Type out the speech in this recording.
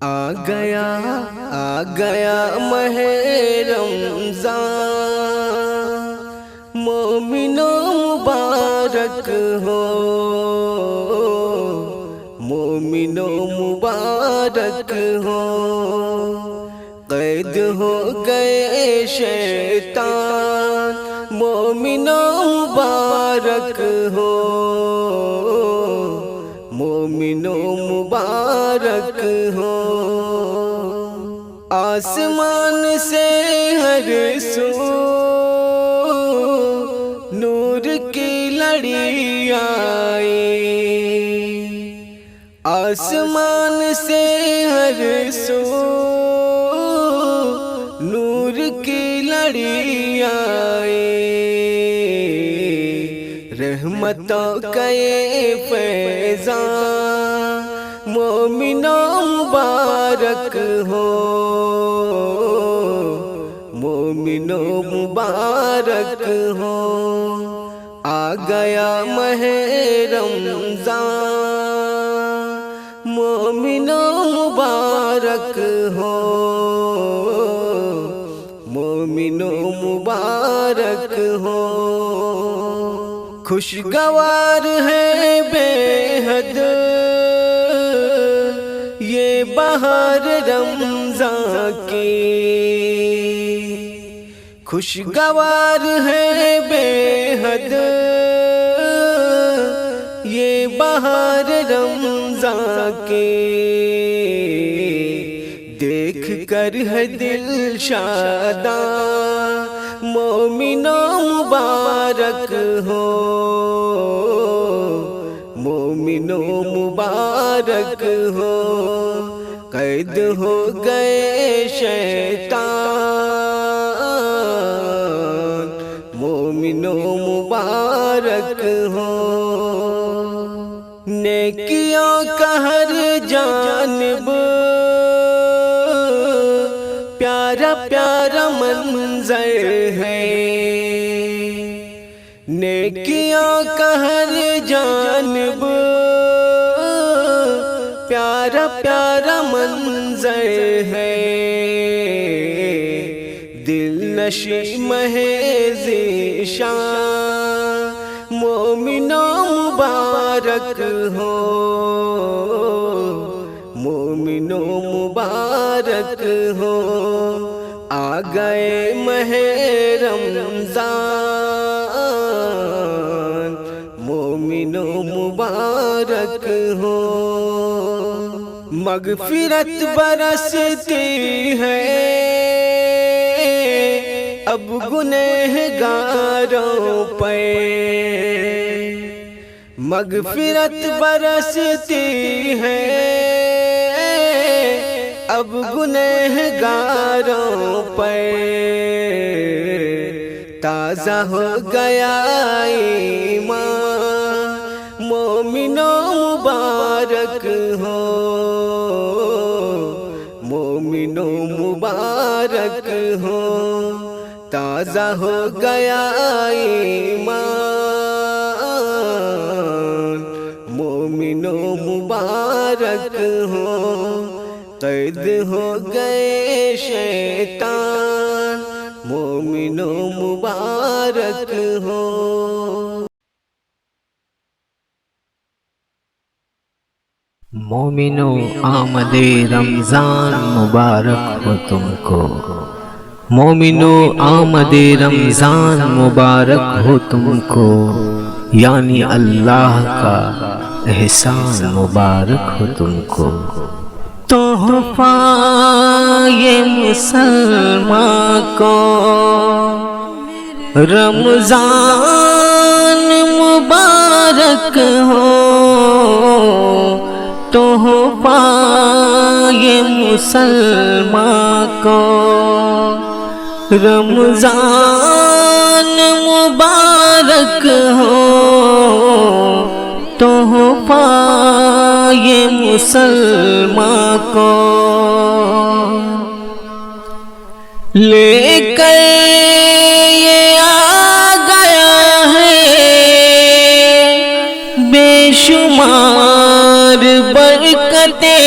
آ گیا ماہ رمضان، مومنوں مبارک ہو، مومنوں مبارک ہو۔ قید ہو گئے شیطان، مومنوں مبارک ہو، مومنوں مبارک ہو۔ آسمان سے ہر سو نور کی لڑی آئی، آسمان سے ہر سو نور کی لڑی آئی، رحمتوں کا یہ فیضان، مومنوں مبارک ہو، مومنوں مبارک ہو۔ آ گیا ماہ رمضان، مومنوں مبارک ہو، مومنوں مبارک ہو۔ خوشگوار ہے بے حد یہ بہار رمضان کی، خوشگوار ہے بے حد یہ بہار رمضان کی، دیکھ کر ہے دل شاداں، مومنوں مبارک ہو، مومنوں مبارک ہو۔ قید ہو گئے شیطان، مومنوں مبارک ہو۔ نیکیوں کا ہر جانب پیارا پیارا منظر ہے، نیکیوں کا ہر جانب پیارا پیارا منظر ہے، دل نشی ماہ ذیشان، مومنوں مبارک ہو، مومنوں مبارک ہو۔ آ گئے ماہ رمضان، مومنوں مبارک ہو۔ مغفرت برستی ہے اب گنہگاروں پہ، مغفرت برستی ہے اب گنہگاروں پہ، تازہ ہو گیا ایمان، مومنوں مبارک ہو، مومنوں مبارک ہو۔ تازہ ہو گیا ایمان، مومنوں مبارک ہو۔ قید ہو گئے شیطان، مومنوں مبارک ہو۔ مومنو آمد رمضان مبارک ہو تم کو، مومنو آمد رمضان مبارک ہو تم کو، یعنی اللہ کا احسان مبارک ہو تم کو۔ تحفہ یہ مسلمان کو رمضان مبارک ہو، تحفہ یہ مسلمان کو رمضان مبارک ہو، تحفہ یہ مسلمان کو لے کر یہ آ گیا ہے بے شمار برکتیں،